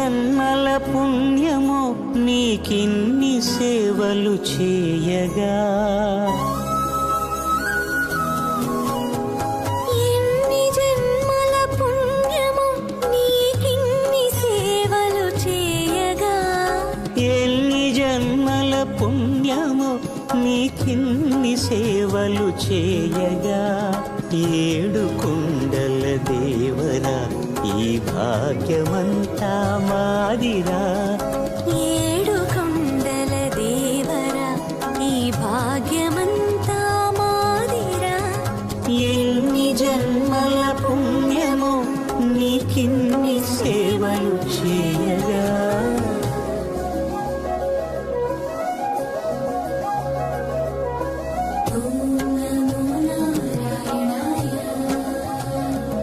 జన్మల పుణ్యమో నీకిన్ని సేవలు చేయగా. ఎన్ని జన్మల పుణ్యమో నీకిన్ని సేవలు చేయగా. ఎన్ని జన్మల పుణ్యమో నీకిన్ని సేవలు చేయగా. ఏడు కుండల దేవరా ఈ భాగ్యమంతా మాదిరా. ఏడు కొండల దేవరా ఈ భాగ్యమంతా మాదిరా. ఎన్ని జన్మల పుణ్యమో నీకిన్ని సేవలు చేయగా.